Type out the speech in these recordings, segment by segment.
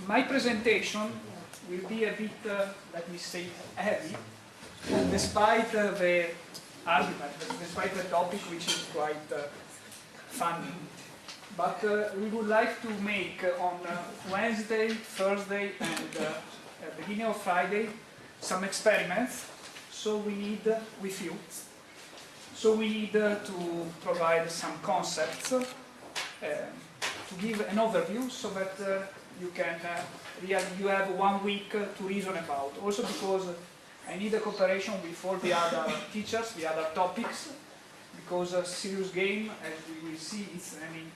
My presentation will be a bit, let me say, heavy, despite the argument, despite the topic, which is quite funny. But we would like to make on Wednesday, Thursday, and beginning of Friday some experiments. So we need with you. So we need to provide some concepts to give an overview, so that you can you have 1 week to reason about. Also because I need a cooperation with all the other teachers, the other topics, because a serious game, as we will see, is an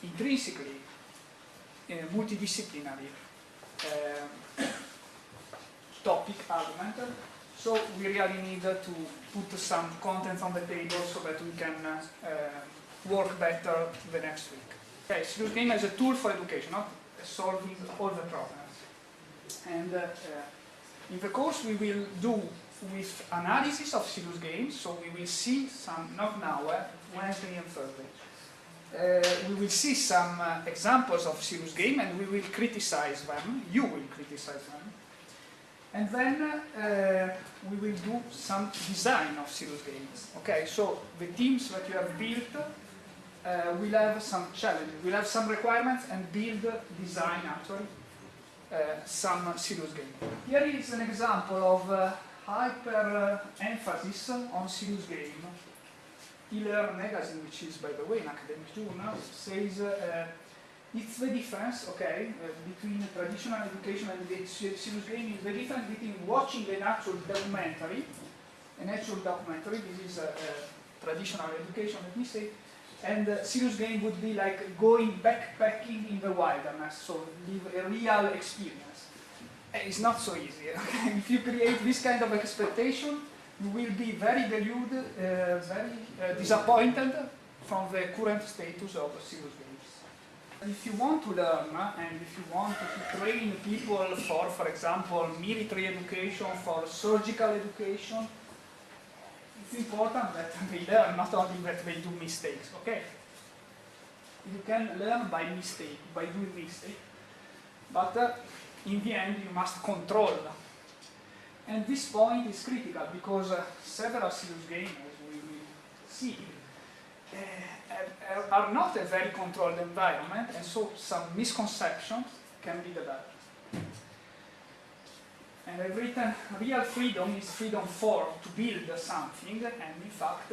intrinsically multidisciplinary topic argument. So we really need to put some content on the table so that we can work better the next week. Okay, serious game as a tool for education, not solving all the problems. And in the course we will do with analysis of serious games, so we will see some, not now, Wednesday and Thursday. We will see some examples of serious game and we will criticize them, you will criticize them. And then we will do some design of serious games. Okay, so the teams that you have built will have some challenges, will have some requirements and build, design actually, some serious game. Here is an example of hyper emphasis on serious game. Killer Magazine, which is by the way an academic journal, says it's the difference, okay, between traditional education and the serious game is the difference between watching an actual documentary, this is traditional education, let me say, and serious game would be like going backpacking in the wilderness, so live a real experience. It's not so easy. Okay? If you create this kind of expectation, you will be very deluded, very disappointed from the current status of serious games. If you want to learn and if you want to train people for example, military education, for surgical education, it's important that they learn, not only that they do mistakes, okay? You can learn by mistake, by doing mistake, but in the end you must control. And this point is critical because several serious games, as we will see, are not a very controlled environment, and so some misconceptions can be developed. And I've written, real freedom is freedom to build something, and in fact,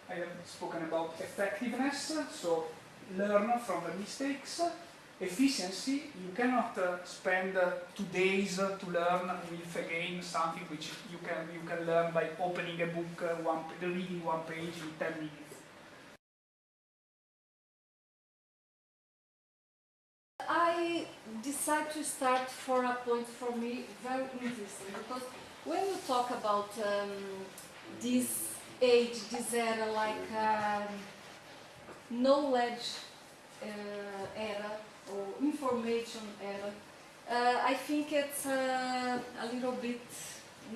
I have spoken about effectiveness, so learn from the mistakes. Efficiency, you cannot spend 2 days to learn with a game something which you can learn by opening a book, reading 1 page in 10 minutes. I decided to start for a point for me very interesting, because when you talk about this age, this era, like knowledge era or information era, I think it's a little bit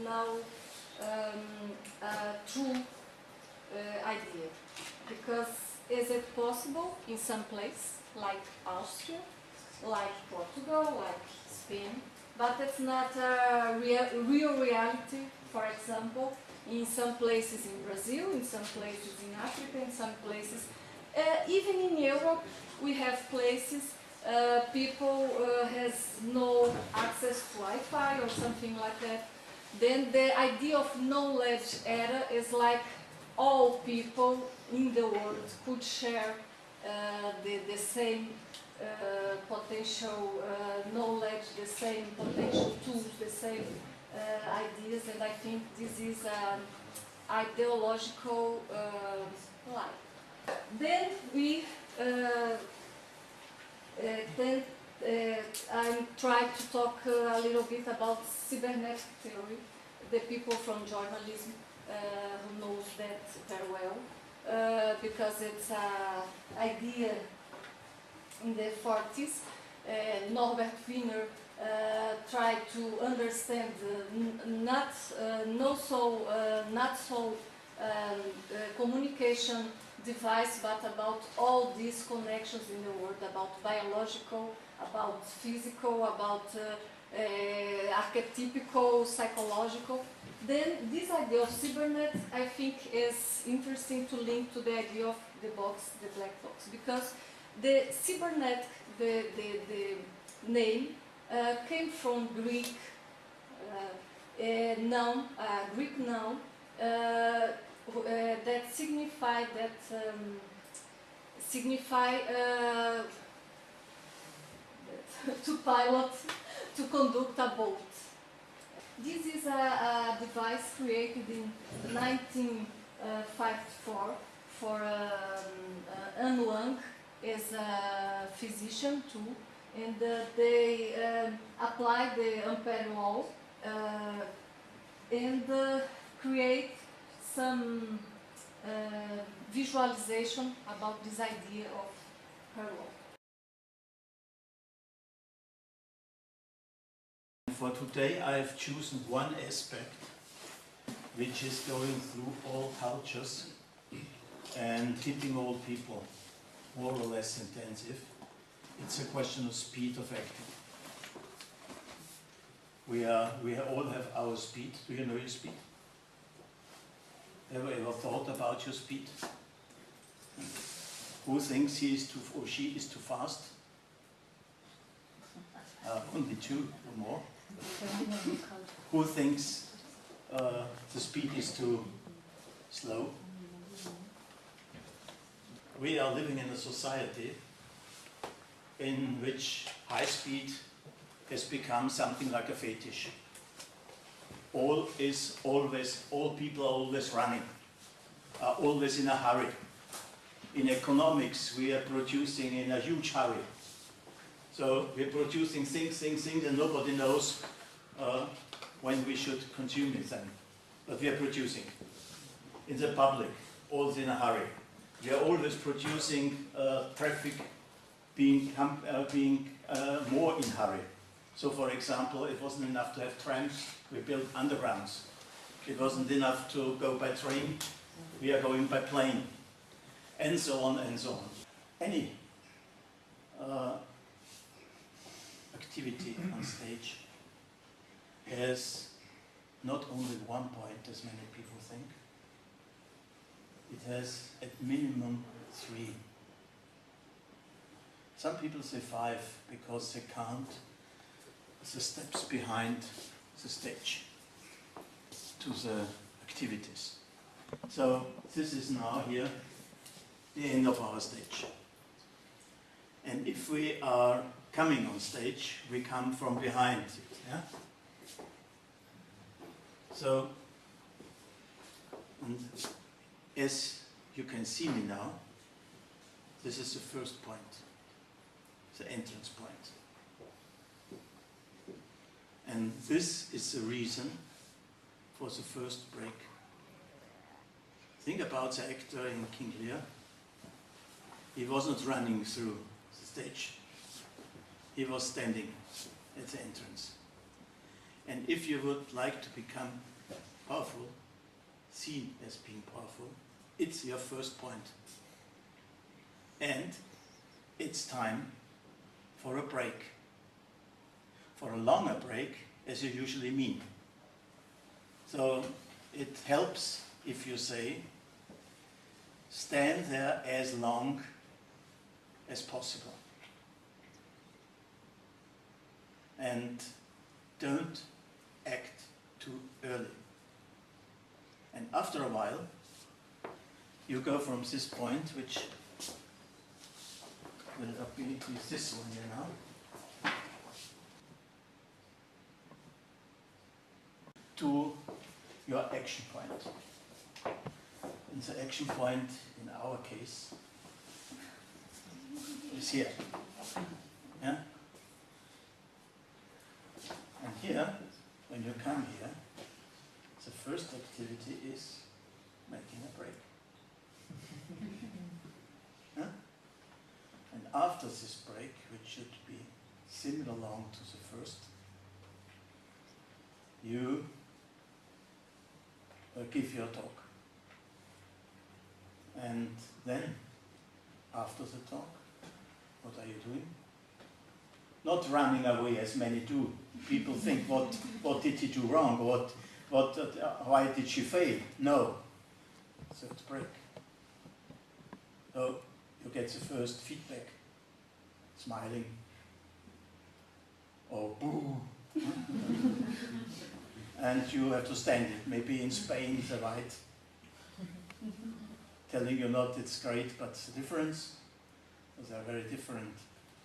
now a true idea, because is it possible in some place like Austria, like Portugal, like Spain, but it's not a real reality. For example, in some places in Brazil, in some places in Africa, in some places, even in Europe, we have places people has no access to Wi-Fi or something like that. Then the idea of knowledge era is like all people in the world could share the same potential knowledge, the same potential tools, the same ideas, and I think this is an ideological lie. Then we I'm trying to talk a little bit about cybernetic theory. The people from journalism who knows that very well, because it's an idea in the 40s. Norbert Wiener tried to understand not so communication device, but about all these connections in the world, about biological, about physical, about archetypical, psychological. Then this idea of cybernet, I think, is interesting to link to the idea of the box, the black box, because the cybernet, the name, came from Greek noun, Greek noun, that signify to pilot, to conduct a boat. This is a device created in 1954 for An Wang, is a physician too, and they apply the Ampere law and create some visualization about this idea of her law. For today I have chosen one aspect which is going through all cultures and hitting all people, more or less intensive. It's a question of speed of acting. We all have our speed. Do you know your speed? Ever thought about your speed? Who thinks he is too or she is too fast? Only two or more. Who thinks the speed is too slow? We are living in a society in which high speed has become something like a fetish. All people are always running, are always in a hurry. In economics, we are producing in a huge hurry. So we're producing things, and nobody knows when we should consume it then. But we are producing. In the public, always in a hurry. We are always producing traffic being more in hurry. So for example, it wasn't enough to have trams, we built undergrounds. It wasn't enough to go by train, we are going by plane. And so on and so on. Any activity on stage has not only one point, as many people think, it has at minimum 3. Some people say 5 because they count the steps behind the stage to the activities. So this is now here the end of our stage. And if we are coming on stage, we come from behind it. Yeah? So, and as you can see me now, this is the first point, the entrance point. And this is the reason for the first break. Think about the actor in King Lear. He wasn't running through the stage. He was standing at the entrance. And if you would like to become powerful, seen as being powerful, it's your first point. And it's time for a break. For a longer break, as you usually mean. So it helps if you say, stand there as long as possible. And don't act too early. And after a while, you go from this point, which will be this one here now, to your action point. And the action point, in our case, is here. Yeah? And here, when you come here, the first activity is making a break. Yeah? And after this break, which should be similar long to the first, you give your talk. And then, after the talk, what are you doing? Not running away as many do. People think, what did he do wrong? Why did she fail? No. Third break. So you get the first feedback. Smiling. Or boo. And you have to stand it. Maybe in Spain the right. Telling you not it's great, but the difference. There are very different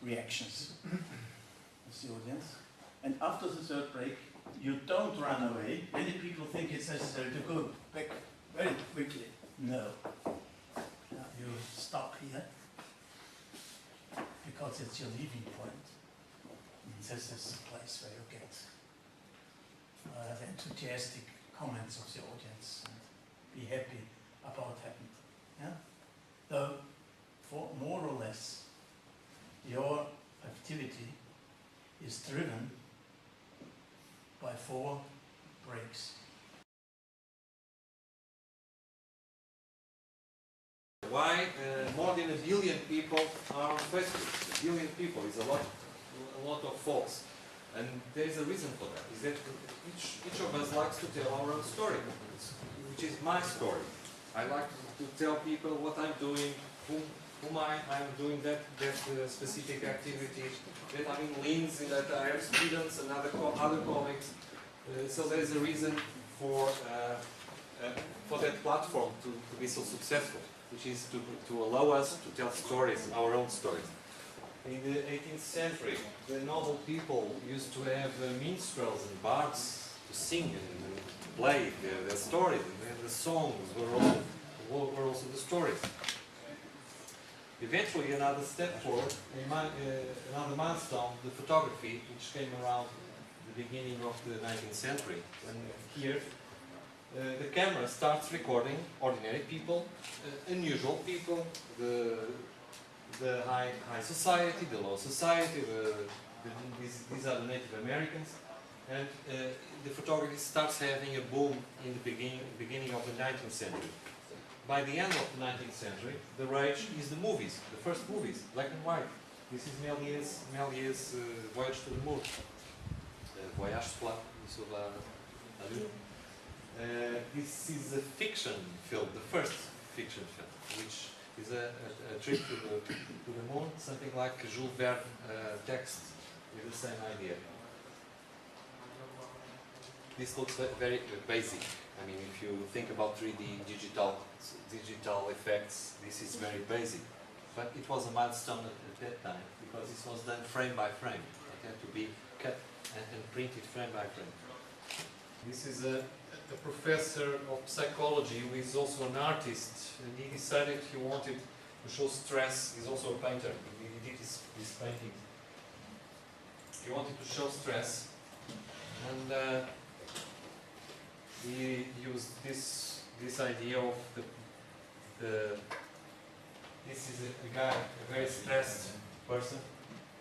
reactions of the audience. And after the third break, you don't run away. Many people think it's necessary to go back very quickly. No. You stop here because it's your leaving point. And this is the place where you get the enthusiastic comments of the audience and be happy about what happened. Yeah? So, for more or less, your activity is driven by 4 breaks. Why more than 1 billion people are on Facebook? 1 billion people is a lot of folks. And there is a reason for that, is that each of us likes to tell our own story, which is my story. I like to tell people what I'm doing, whom I'm doing that specific activity, that I'm in Linz, that I have students and other colleagues. So there is a reason for that platform to be so successful, which is to allow us to tell stories, our own stories. In the 18th century, the noble people used to have minstrels and bards to sing and play their stories, and the songs were also the stories. Eventually, another step forward, another milestone, the photography, which came around the beginning of the 19th century. And here, the camera starts recording ordinary people, unusual people, the high society, the low society, these are the Native Americans, and the photography starts having a boom in the beginning of the 19th century. By the end of the 19th century, the rage is the movies, the first movies, black and white. This is Méliès' Voyage to the Moon, Voyage sur la Lune. This is a fiction film, the first fiction film, which is a trip to the moon, something like Jules Verne text with the same idea. This looks very basic. I mean, if you think about 3D digital effects, this is very basic. But it was a milestone at that time because this was done frame by frame. It had to be cut and printed frame by frame. This is a professor of psychology who is also an artist, and he decided he wanted to show stress. He's also a painter. He did his painting. He wanted to show stress, and he used this idea of this is a guy, a very stressed person,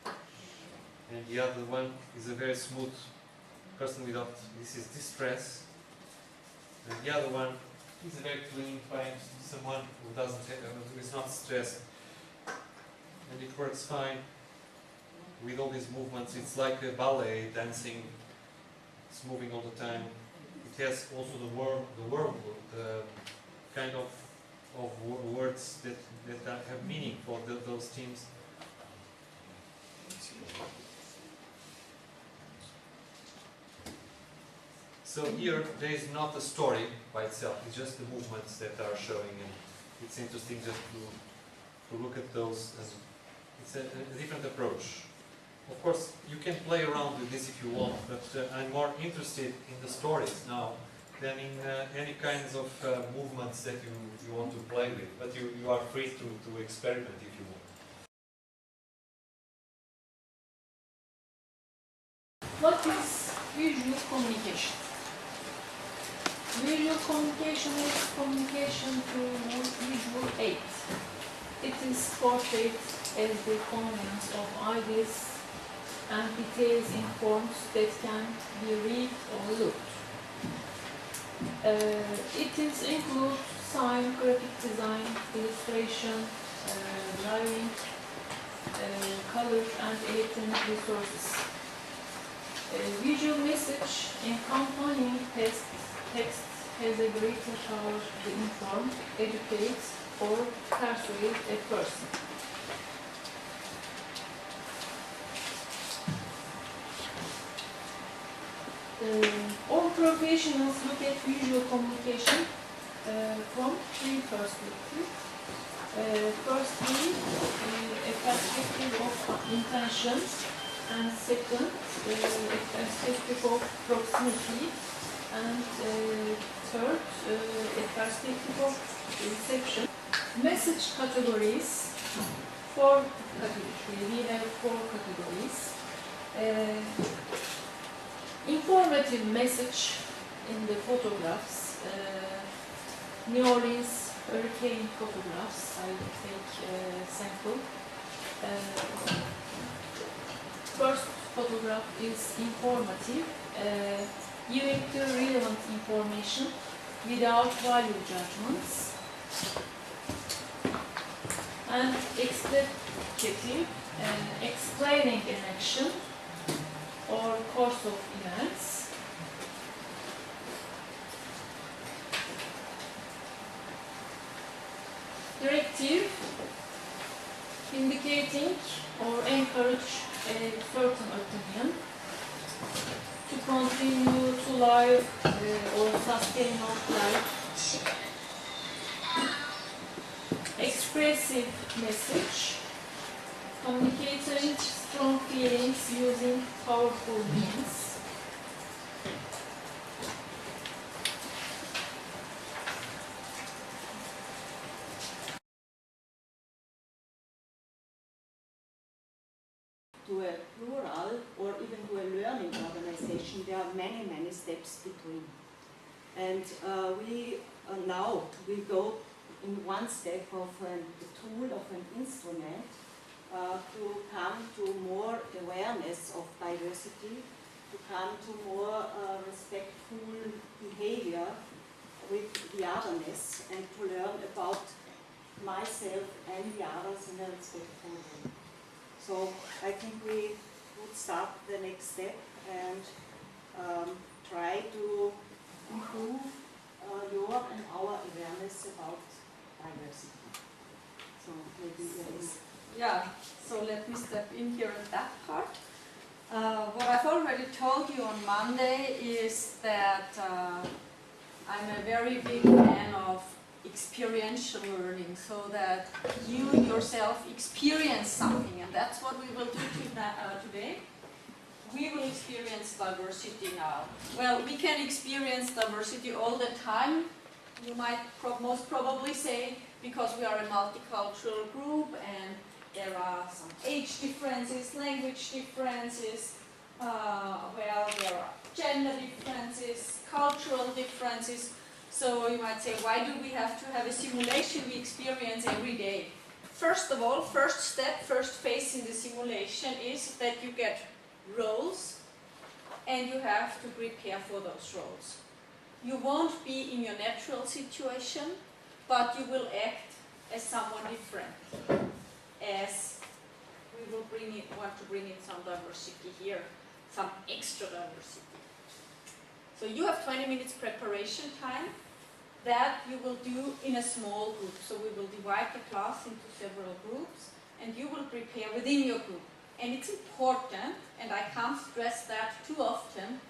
and the other one is a very smooth person without. This is distress. And the other one is a very clean paint, someone who is not stressed. And it works fine with all these movements. It's like a ballet, dancing. It's moving all the time. It has also the kind of words that have meaning for those themes. So here, there is not a story by itself, it's just the movements that are showing, and it's interesting just to look at those. It's a different approach. Of course, you can play around with this if you want, but I'm more interested in the stories now than in any kinds of movements that you want to play with, but you are free to experiment if you want. What is visual communication? Visual communication is communication through visual aids. It is portrayed as the conveyance of ideas and details in forms that can be read or looked. It includes design, graphic design, illustration, drawing, color and electronic resources. Visual message accompanying text has a greater power to inform, educate, or persuade a person. All professionals look at visual communication from three perspectives. Firstly, a perspective of intentions, and second, a perspective of proximity, and third, a perspective of reception. Message categories. We have four categories. Informative message in the photographs. New Orleans hurricane photographs. I will take sample. First photograph is informative, giving the relevant information without value judgments. And explicative, explaining an action or course of events. Directive, indicating or encourage a certain opinion to continue to live or sustain life. Expressive message, communicating strong feelings using powerful means. To a plural or even to a learning organization, there are many, many steps between. And now we go in one step of a tool, of an instrument, to come to more awareness of diversity, to come to more respectful behavior with the otherness, and to learn about myself and the others in a respectful way. So I think we would start the next step and try to improve your and our awareness about diversity. So maybe there is. Yeah, so let me step in here at that part. What I've already told you on Monday is that I'm a very big fan of experiential learning, so that you yourself experience something, and that's what we will do today. We will experience diversity now. Well, we can experience diversity all the time. You might most probably say, because we are a multicultural group and there are some age differences, language differences, well, there are gender differences, cultural differences. So you might say, why do we have to have a simulation we experience every day? First of all, first step, first phase in the simulation is that you get roles and you have to prepare for those roles. You won't be in your natural situation, but you will act as someone different, as we will want to bring in some diversity here, some extra diversity. So you have 20 minutes preparation time that you will do in a small group. So we will divide the class into several groups and you will prepare within your group. And it's important, and I can't stress that too often,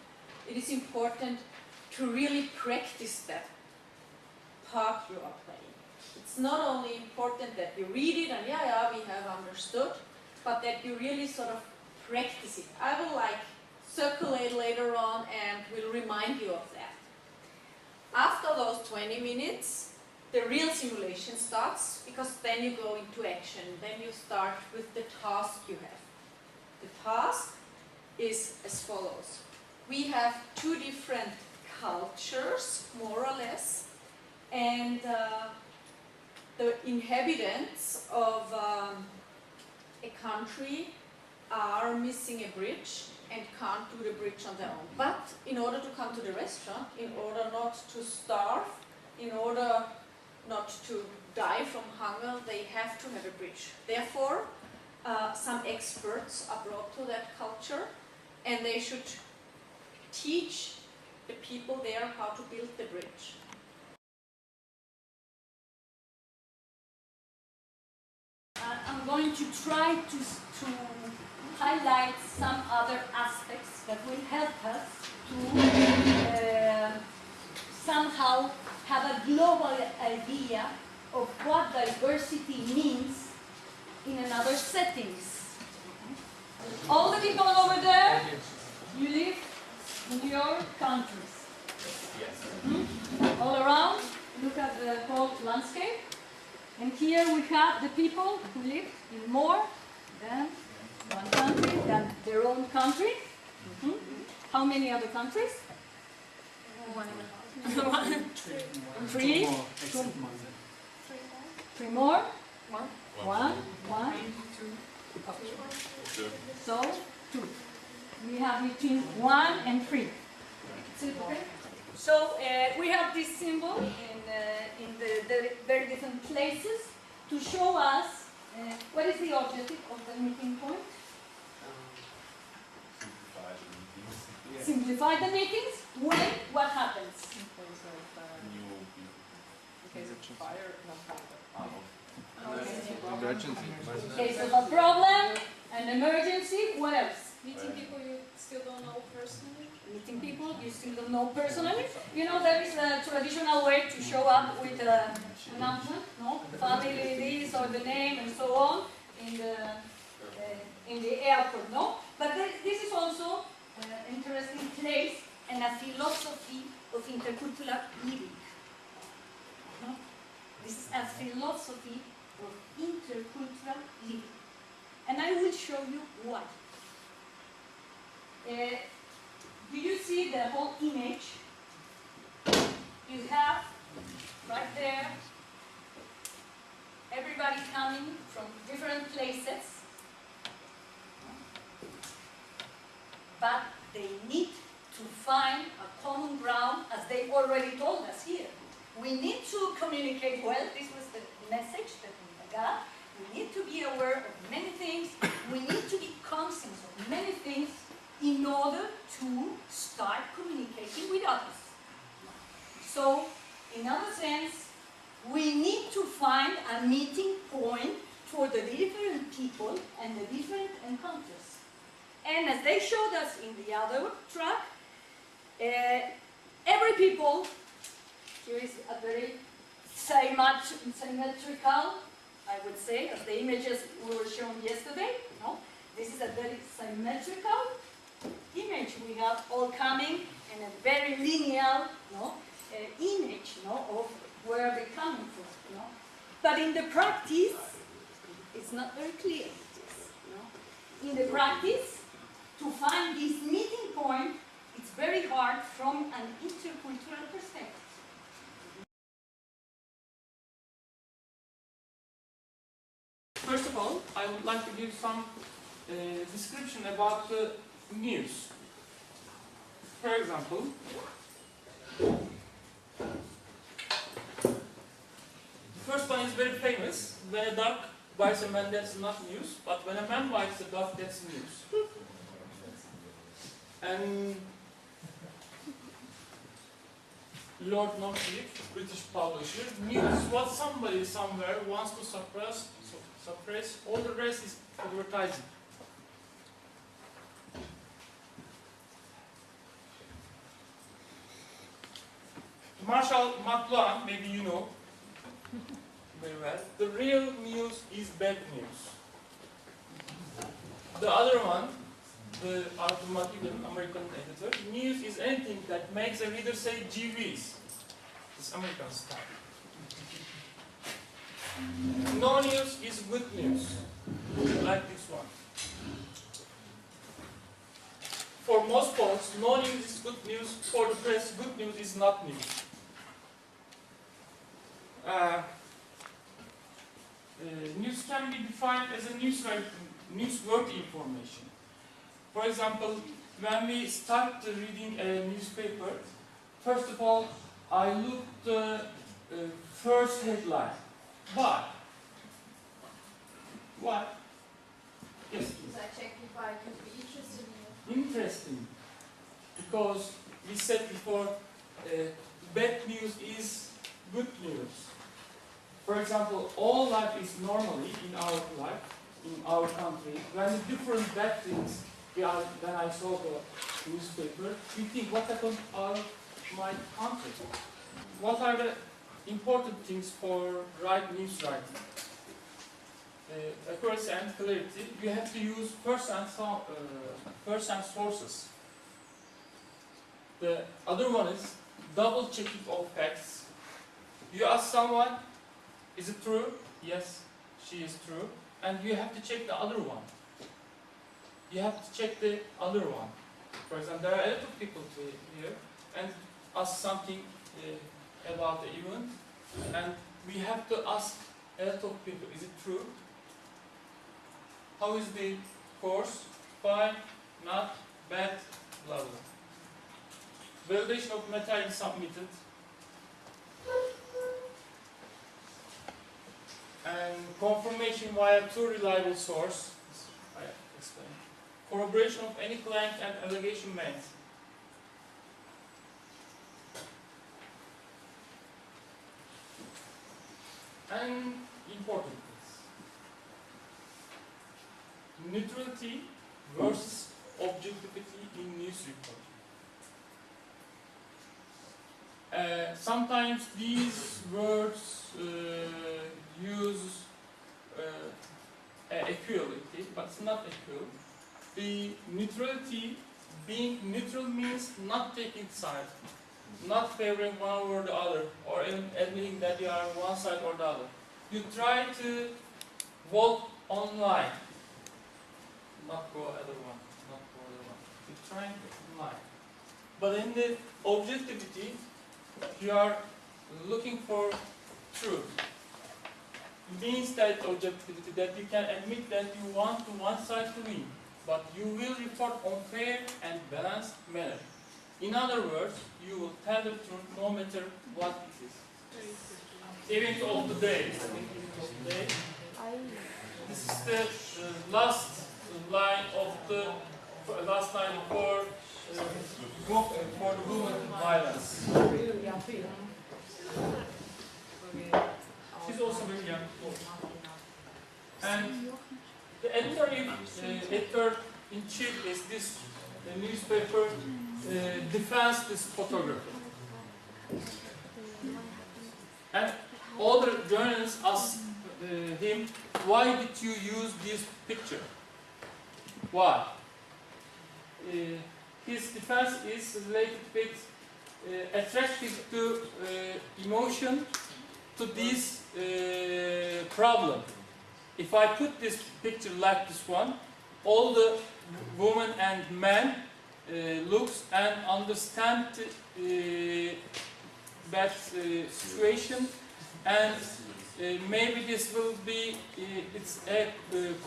it is important to really practice that part you are playing. It's not only important that you read it and yeah, we have understood, but that you really sort of practice it. I will circulate later on and will remind you of that. After those 20 minutes, the real simulation starts, because then you go into action. Then you start with the task you have. The task is as follows. We have two different cultures, more or less, and the inhabitants of a country are missing a bridge and can't do the bridge on their own. But in order to come to the restaurant, in order not to starve, in order not to die from hunger, they have to have a bridge. Therefore, some experts are brought to that culture, and they should teach the people there how to build the bridge. I'm going to try to highlight some other aspects that will help us to somehow have a global idea of what diversity means in another settings. All the people over there, you live in your countries. Yes. All around, look at the whole landscape. And here we have the people who live in more than one country, than their own country. How many other countries? 1.5. Three. Three more? One. So, 2. We have between 1 and 3. Is it okay? So, we have this symbol in the very different places to show us what is the objective of the meeting point. Simplify the meetings. When? What happens? In case of a problem, an emergency, what else? Meeting people you still don't know personally. Meeting people you still don't know personally. You know, there is a traditional way to show up with an announcement, no? Family this or the name and so on in the airport, no? But this is also an interesting place and a philosophy of intercultural living. No? This is a philosophy of intercultural living. And I will show you why. Do you see the whole image? You have right there everybody coming from different places, but they need to find a common ground, as they already told us here. We need to communicate well. This was the message that we got. We need to be aware of many things. We need to be conscious of many things in order to start communicating with others. So, in other sense, we need to find a meeting point for the different people and the different encounters. And as they showed us in the other track, every people, here is a very symmetrical, I would say, as the images were shown yesterday. No? This is a very symmetrical image. We have all coming in a very linear image of where they're coming from. But in the practice, it's not very clear. In the practice, to find this meeting point, it's very hard from an intercultural perspective. First of all, I would like to give some description about the news. For example, the first one is very famous. When a dog bites a man, that's not news, but when a man bites a dog, that's news. And Lord Northcliffe, British publisher, news what somebody somewhere wants to suppress, all the rest is advertising. Marshall McLuhan, maybe you know very well, the real news is bad news. The other one, the automatic American editor, news is anything that makes a reader say gee whiz. It's American style. No news is good news, like this one. For most folks, no news is good news. For the press, good news is not news. News can be defined as a newsworthy information. For example, when we start reading a newspaper, first of all, I looked first headline. Why? Why? Yes, please. Because I check if I could be interested in it. Interesting. Because we said before, bad news is good news. For example, all life is normally in our life, in our country, when different bad things, when I saw the newspaper, we think, what happened to my country? What are the important things for right news writing? Accuracy and clarity, you have to use first-hand sources. The other one is double checking of facts. You ask someone, is it true? Yes, she is true. And you have to check the other one. You have to check the other one. For example, there are a lot of people here and ask something about the event, and we have to ask a lot of people, is it true? How is the course? Fine, not, bad, blah blah. Validation of material submitted. And confirmation via two reliable source. I explained. Corroboration of any claim and allegation made. And important things. Neutrality versus objectivity in news reporting. Sometimes these words use equality, but it's not equal. The neutrality, being neutral means not taking side, not favoring one or the other, or even admitting that you are one side or the other. You try to walk on line, not go other one, not go other one. You try to line. But in the objectivity, you are looking for truth. It means that objectivity, that you can admit that you want to one side to win, but you will report on fair and balanced manner. In other words, you will tell the truth no matter what it is. Event of the day. This is the last line of the for the women violence. She's also very young. And the editor-in-chief is this newspaper defends this photographer. And all the journalists ask him, why did you use this picture? Why? His defense is related with attractive to emotion to this problem. If I put this picture like this one, all the women and men looks and understand that situation, and maybe this will be it's a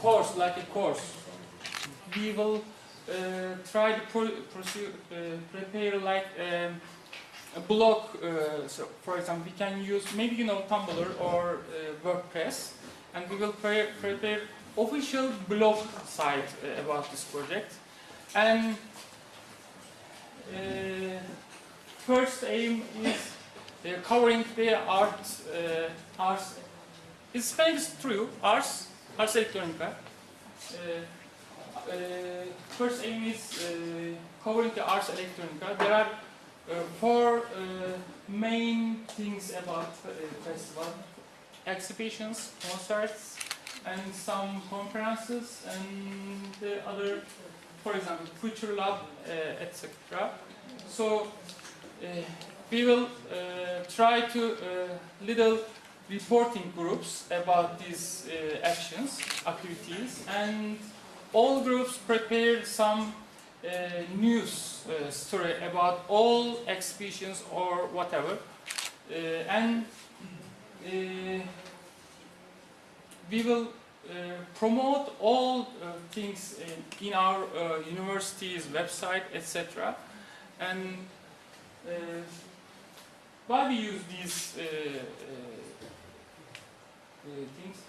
course, like a course. We will try to prepare like a blog. So, for example, we can use maybe Tumblr or WordPress, and we will prepare official blog site about this project. And first aim is covering the arts. It's famous true Ars Electronica. First aim is covering the Ars Electronica. There are four main things about festival: exhibitions, concerts, and some conferences, and the other, for example, Future Lab, etc. So we will try to little reporting groups about these actions, activities, and all groups prepare some news story about all exhibitions or whatever, and we will promote all things in our university's website, etc. And why we use these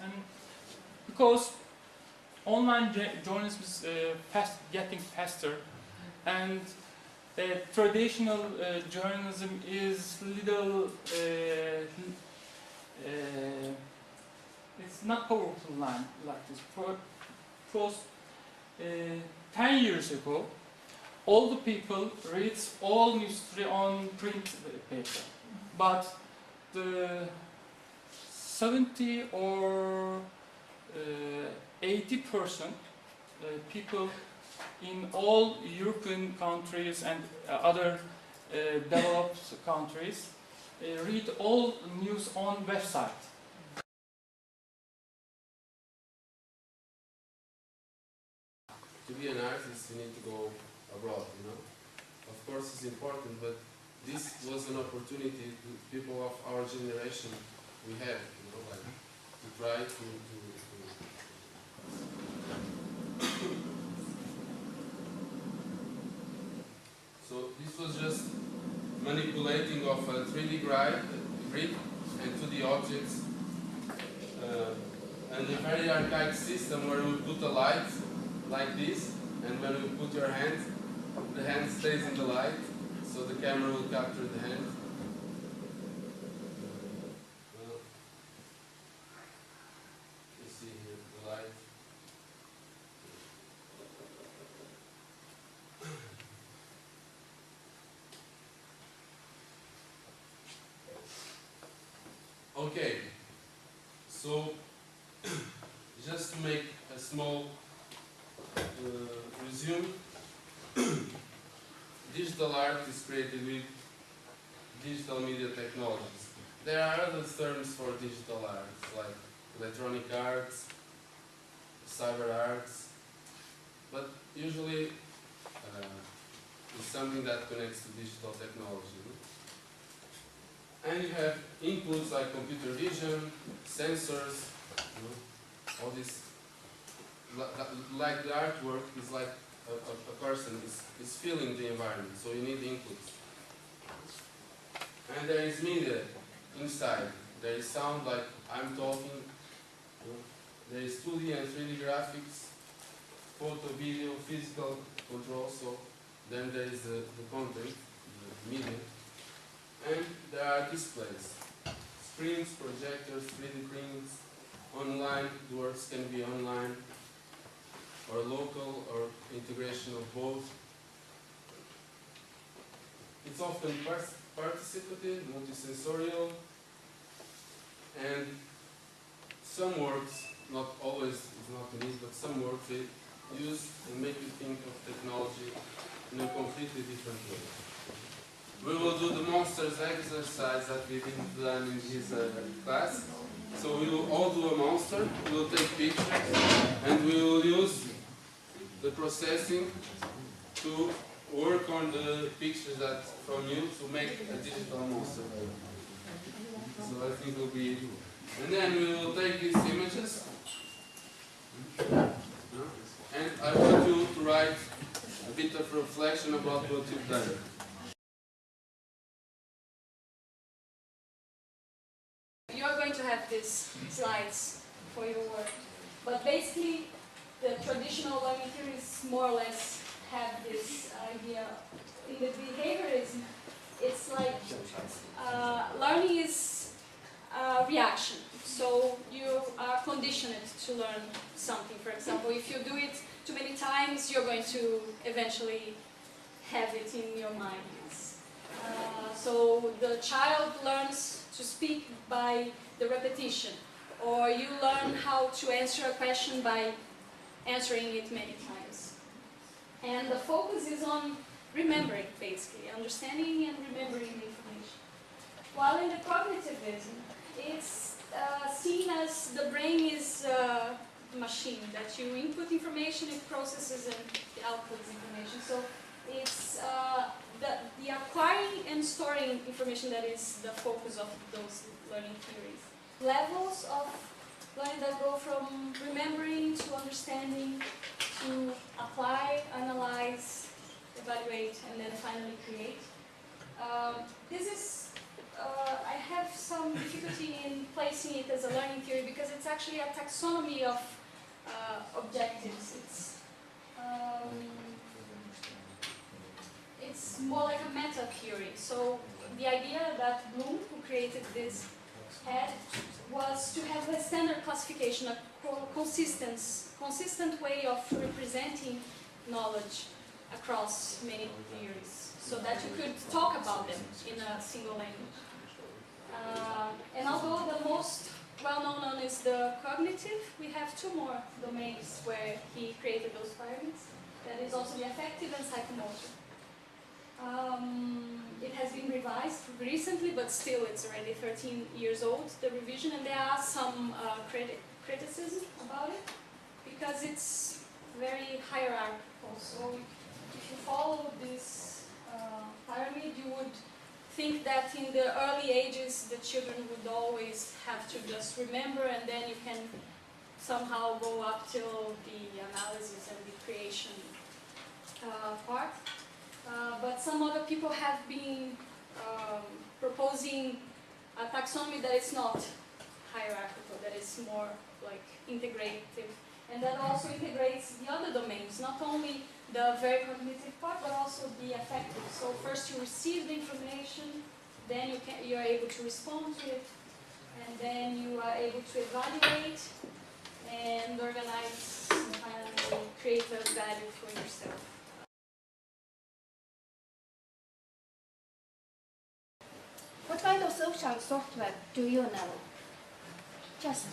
and because online journalism is getting faster, and traditional journalism is little. It's not powerful like this. Because 10 years ago, all the people read all history on print paper, but the 70 or 80% people in all European countries and other developed countries read all news on website. To be an artist, you need to go abroad, you know. Of course, it's important, but this was an opportunity to people of our generation we have, you know, like to try to So this was just manipulating of a 3D grid and 2D objects, and a very archaic system where we put a light like this, and when you put your hand, the hand stays in the light, so the camera will capture the hand. Well, you see here the light. Okay, so just to make a small resume, digital art is created with digital media technologies. There are other terms for digital arts, like electronic arts, cyber arts, but usually it's something that connects to digital technology. And you have inputs like computer vision, sensors, you know, all this. Like the artwork is like a person is feeling the environment, so you need inputs. And there is media inside. There is sound, like I'm talking. You know. There is 2D and 3D graphics, photo, video, physical control. So then there is the content, the media. And there are displays, screens, projectors, 3D prints, online, the works can be online, or local, or integration of both. It's often participative, multisensorial, and some works, not always, it's not an easy, but some works they use and make you think of technology in a completely different way. We will do the monsters exercise that we didn't learn in his class. So we will all do a monster, we will take pictures, and we will use the processing to work on the pictures that from you to make a digital monster. So I think it will be, and then we will take these images, and I want you to write a bit of reflection about what you've done. You're going to have these slides for your work, but basically the traditional learning theories more or less have this idea. In the behaviorism, it's like learning is reaction. So you are conditioned to learn something. For example, if you do it too many times, you're going to eventually have it in your mind. So the child learns to speak by the repetition, or you learn how to answer a question by answering it many times. And the focus is on remembering, basically, understanding and remembering the information. While in the cognitivism, it's seen as the brain is a machine, that you input information, it processes, and it outputs information. So it's the acquiring and storing information that is the focus of those learning theories. Levels of learning that go from remembering to understanding to apply, analyze, evaluate, and then finally create. This is, I have some difficulty in placing I see it as a learning theory because it's actually a taxonomy of objectives. It's more like a meta theory. So the idea that Bloom, who created this, had was to have a standard classification, a consistent way of representing knowledge across many theories, so that you could talk about them in a single language. And although the most well-known one is the cognitive, we have two more domains where he created those pyramids. That is also the affective and psychomotor. It has been revised recently, but still it's already 13 years old, the revision, and there are some criticism about it, because it's very hierarchical. So if you follow this pyramid, you would think that in the early ages the children would always have to just remember, and then you can somehow go up till the analysis and the creation part. But some other people have been proposing a taxonomy that is not hierarchical, that is more like integrative, and that also integrates the other domains, not only the very cognitive part, but also the affective. So first you receive the information, then you are able to respond to it, and then you are able to evaluate and organize and finally create a value for yourself. What kind of social software do you know? Just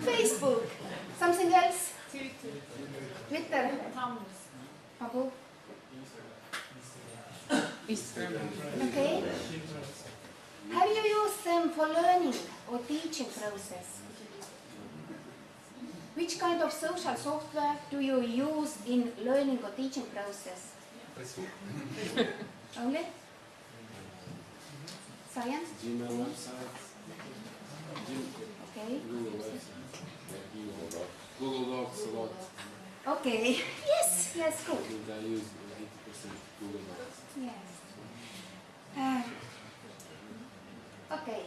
Facebook. Something else? Twitter. Babu. Okay. Have you used them for learning or teaching process? Which kind of social software do you use in learning or teaching process? Only? Science? Gmail website. Okay. Google website. Google Docs a lot. Okay. Yes, yes, good. I use 80% Google Docs. Yes. Okay.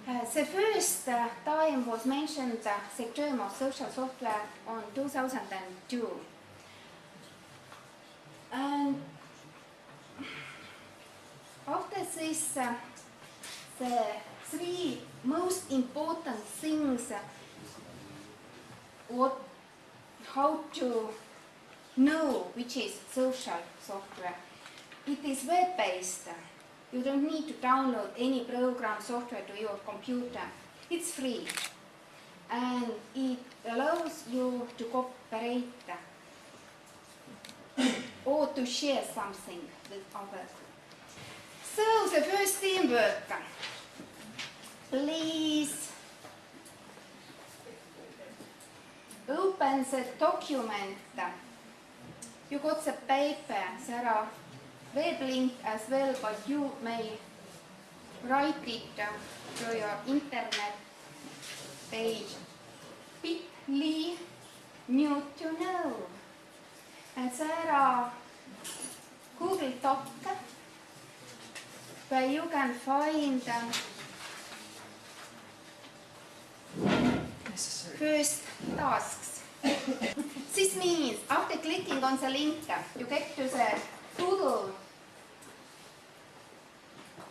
The first time was mentioned the term of social software on 2002. And after this, the three most important things how to know which is social software. It is web-based. You don't need to download any program software to your computer. It's free. And it allows you to cooperate or to share something with others. So the first teamwork. Please open the document. You got the paper. There are web link as well, but you may write it through your internet page. bit.ly NewTooKnow. And there are Google Docs where you can find first tasks. This means after clicking on the link, you get to the Google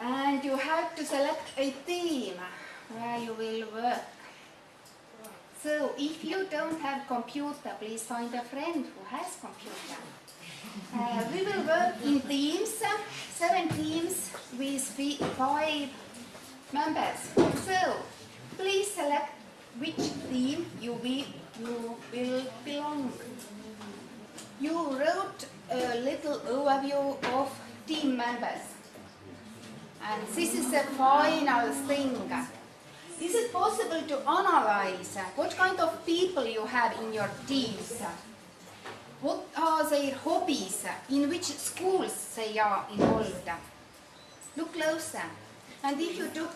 and you have to select a team where you will work. So if you don't have computer, please find a friend who has computer. We will work in teams, 7 teams with 5 members. So please select which team you will belong. You wrote a little overview of team members. And this is the final thing. Is it possible to analyze what kind of people you have in your teams? What are their hobbies? In which schools they are involved? Look closer. And if you took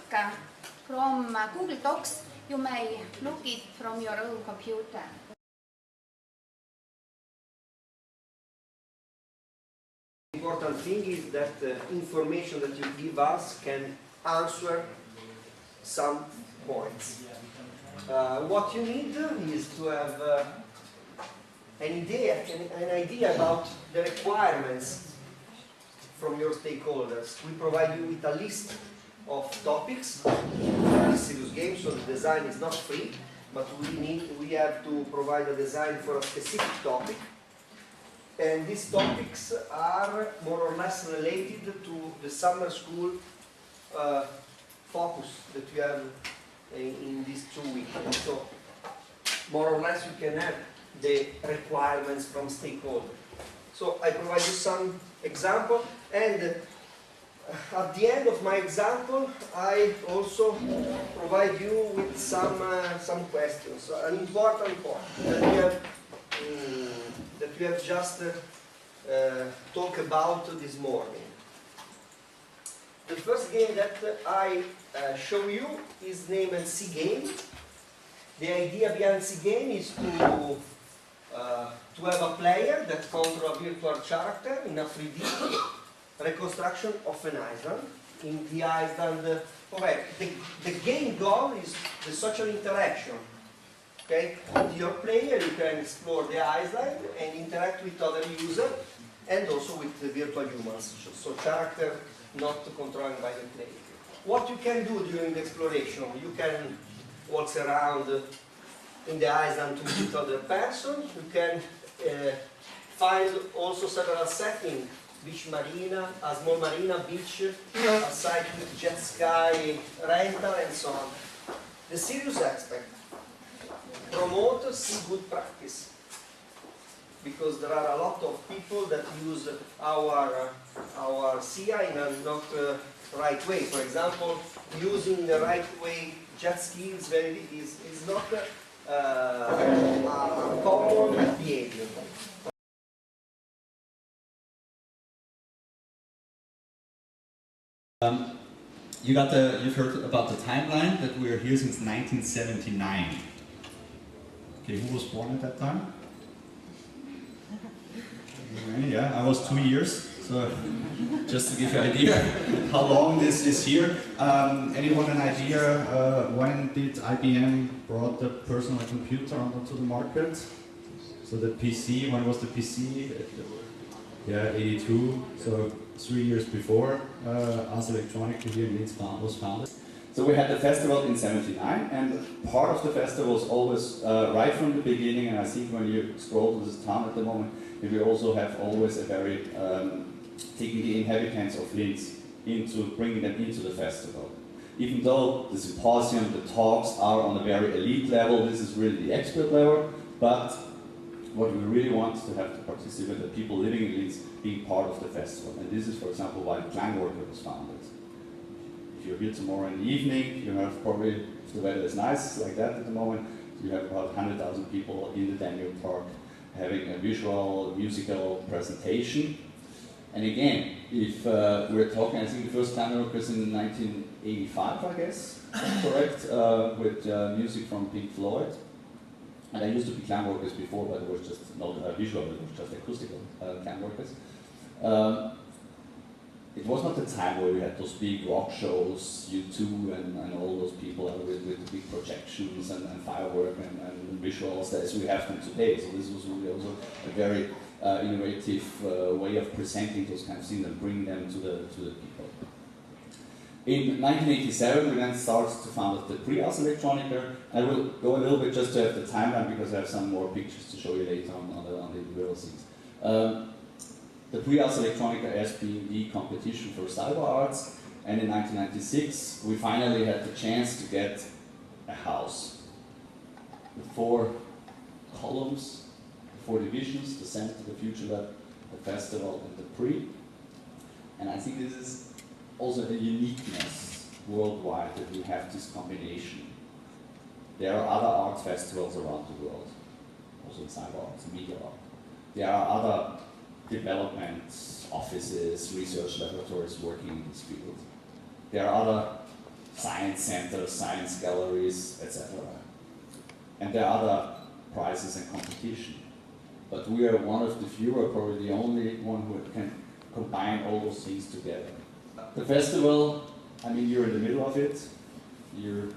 from Google Docs, you may look it from your own computer. The important thing is that information that you give us can answer some points. What you need is to have an idea about the requirements from your stakeholders. We provide you with a list of topics. This serious game, so the design is not free, but we have to provide a design for a specific topic. And these topics are more or less related to the summer school focus that you have in these 2 weeks. And so more or less you can have the requirements from stakeholders. So I provide you some example, and at the end of my example I also provide you with some questions. An important point that we have just talked about this morning. The first game that I show you is named C Game. The idea behind C Game is to have a player that controls a virtual character in a 3D reconstruction of an island. In the island, the game goal is the social interaction. Okay? With your player, you can explore the island and interact with other users and also with the virtual humans. So character not controlled by the player. What you can do during the exploration, you can walk around in the island to meet other persons. You can find also several settings, beach marina, a small marina, beach, a site with jet ski, rental and so on. The serious aspect, promote sea good practice. Because there are a lot of people that use our SIA in a not right way. For example, using the right way jet ski is not a common behavior. You've heard about the timeline that we are here since 1979. Okay, who was born at that time? Yeah, I was 2 years, so just to give you an idea how long this is here. Anyone an idea when did IBM brought the personal computer onto the market? So the PC, when was the PC? Yeah, 82, so 3 years before Ars Electronica here in Linz was founded. So we had the festival in '79, and part of the festival was always right from the beginning, and I think when you scroll to this town at the moment, we also have always a very taking the inhabitants of Linz bringing them into the festival. Even though the symposium, the talks are on a very elite level, this is really the expert level, but what we really want to have to participate, the people living in Linz being part of the festival. And this is, for example, why the Klangworker was founded. If you're here tomorrow in the evening, you have probably, if the weather is nice like that at the moment, you have about 100,000 people in the Danube Park having a visual, musical presentation. And again, if we're talking, I think the first Klangworker was in 1985, I guess, correct, with music from Pink Floyd. And I used to be Klangworkers before, but it was just not visual, it was just acoustical Klangworkers. It was not the time where we had those big rock shows, U2 and all those people with the big projections and firework and visuals as we have them today. So this was really also a very innovative way of presenting those kind of things and bringing them to the people. In 1987, we then started to found the pre-Ars Electronica. I will go a little bit just to have the timeline because I have some more pictures to show you later on the individual things. The pre-Ars Electronica as being the competition for cyber arts, and in 1996 we finally had the chance to get a house. The 4 columns, the 4 divisions, the center, the Future Lab, the festival and the pre. And I think this is also a uniqueness worldwide that we have this combination. There are other art festivals around the world, also in cyber arts, media art. There are other development offices, research laboratories working in this field. There are other science centers, science galleries, etc. And there are other prizes and competition. But we are one of the few, or probably the only one who can combine all those things together. The festival, I mean, you're in the middle of it. you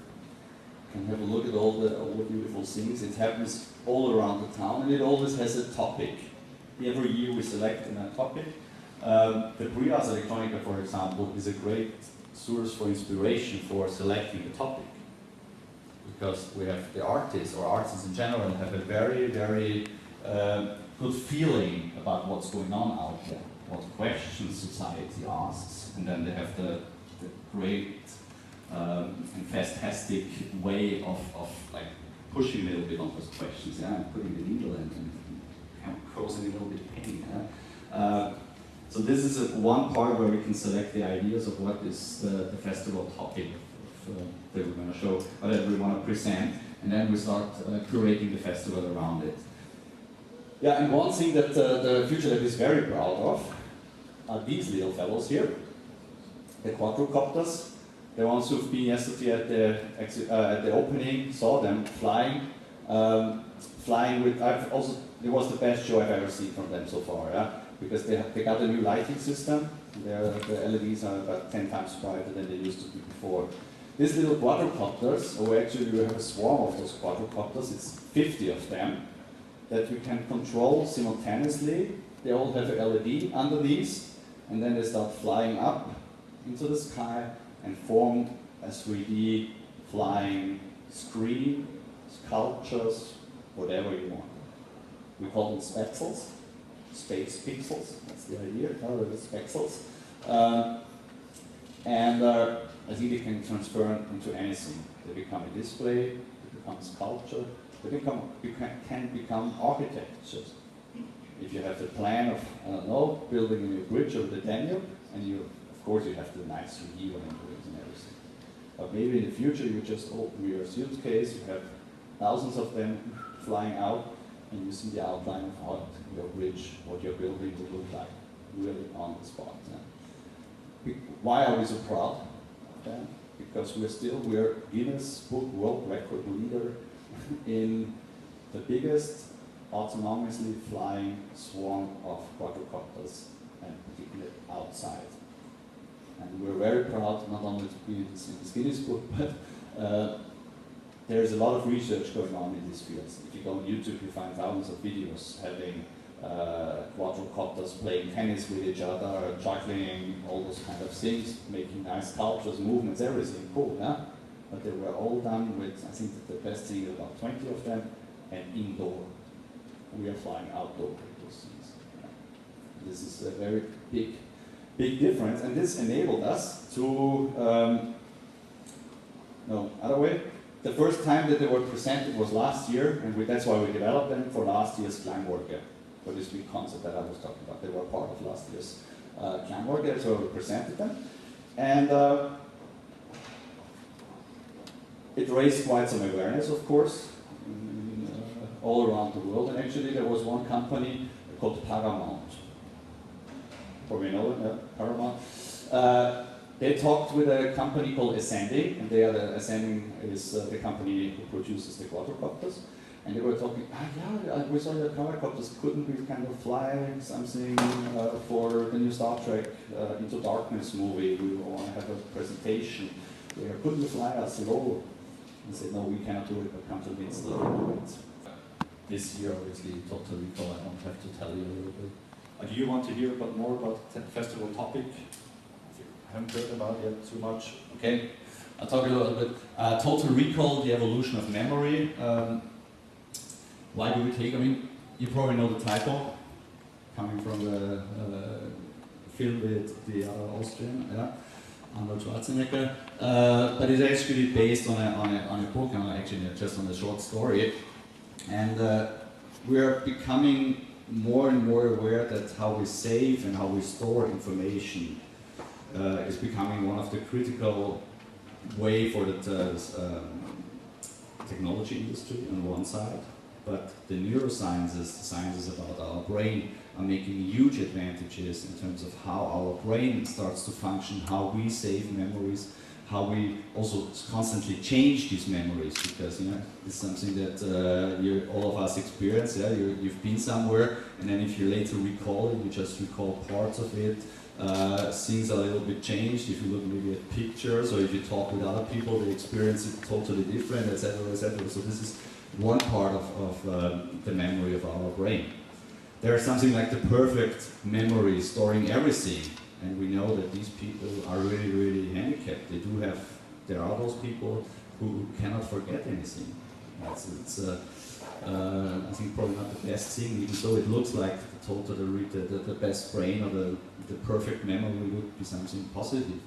can have a look at all the beautiful things. It happens all around the town, and it always has a topic. Every year we select a topic. The Brias Electronica, for example, is a great source for inspiration for selecting the topic. Because we have the artists, or artists in general, have a very, very good feeling about what's going on out there, what questions society asks, and then they have the great and fantastic way of like pushing a little bit on those questions, yeah, and putting the needle in and causing a little bit of pain. Yeah? So this is one part where we can select the ideas of what is the festival topic that we're going to show, or that we want to present, and then we start curating the festival around it. Yeah, and one thing that the Future Lab is very proud of are these little fellows here, the quadrocopters. The ones who've been yesterday at the opening saw them flying, with. It was the best show I've ever seen from them so far. Yeah, because they got a new lighting system. The LEDs are about 10 times brighter than they used to be before. These little quadrocopters, or actually we have a swarm of those quadrocopters. It's 50 of them that we can control simultaneously. They all have a LED under these, and then they start flying up into the sky and form a 3D flying screen, sculptures, whatever you want. We call them spexels, space pixels, that's the idea, spexels. I think they can transfer into anything. They become a display, they become sculpture, can become architectures. If you have the plan of, I don't know, building a new bridge over the Danube, and of course you have the nice 3D renderings and everything. But maybe in the future you just open your suitcase, you have thousands of them flying out, and you see the outline of how your bridge, what your building will look like, really on the spot. Yeah. Why are we so proud of that? Because we're Guinness Book World Record leader in the biggest autonomously flying swarm of quadrocopters, and particularly outside. And we're very proud not only to be in this Guinness Book, but there's a lot of research going on in these fields. If you go on YouTube, you find thousands of videos having quadrocopters playing tennis with each other, juggling, all those kind of things, making nice sculptures, movements, everything cool, yeah? But they were all done with, I think that the best thing is about 20 of them, and indoor. We are flying outdoor with those things. Yeah. This is a very big difference, and this enabled us to, no, other way. The first time that they were presented was last year, and that's why we developed them for last year's Klangwerke, for this big concept that I was talking about. They were part of last year's Klangwerke, so we presented them. And it raised quite some awareness, of course, all around the world. And actually there was one company called Paramount. Probably know it, yeah? Paramount. They talked with a company called Ascending, and Ascending is the company who produces the quadrocopters. And they were talking, yeah, we saw your quadrocopters, couldn't we kind of fly something for the new Star Trek Into Darkness movie? We want to have a presentation. Couldn't you fly us at all? And said, no, we cannot do it, but come to Minster and do it. This year, obviously, Total Recall, I don't have to tell you a little bit. Do you want to hear more about the festival topic? I haven't heard about it yet too much. Okay, I'll talk a little bit. Total Recall, the evolution of memory. Why do we take, you probably know the title, coming from the film with the Austrian, yeah, Arnold Schwarzenegger. But it's actually based on a book, actually just on a short story. And we're becoming more and more aware that how we save and how we store information is becoming one of the critical way for the technology industry on one side, but the neurosciences, the sciences about our brain, are making huge advantages in terms of how our brain starts to function, how we save memories, how we also constantly change these memories, because it's something that all of us experience. Yeah, you've been somewhere, and then if you later recall it, you just recall parts of it. things are a little bit changed. If you look maybe at pictures, or if you talk with other people, they experience it totally different, etc., etc. So this is one part of the memory of our brain. There is something like the perfect memory, storing everything, and we know that these people are really, really handicapped. There are those people who cannot forget anything. It's I think probably not the best thing, even though it looks like the best brain or the perfect memory would be something positive.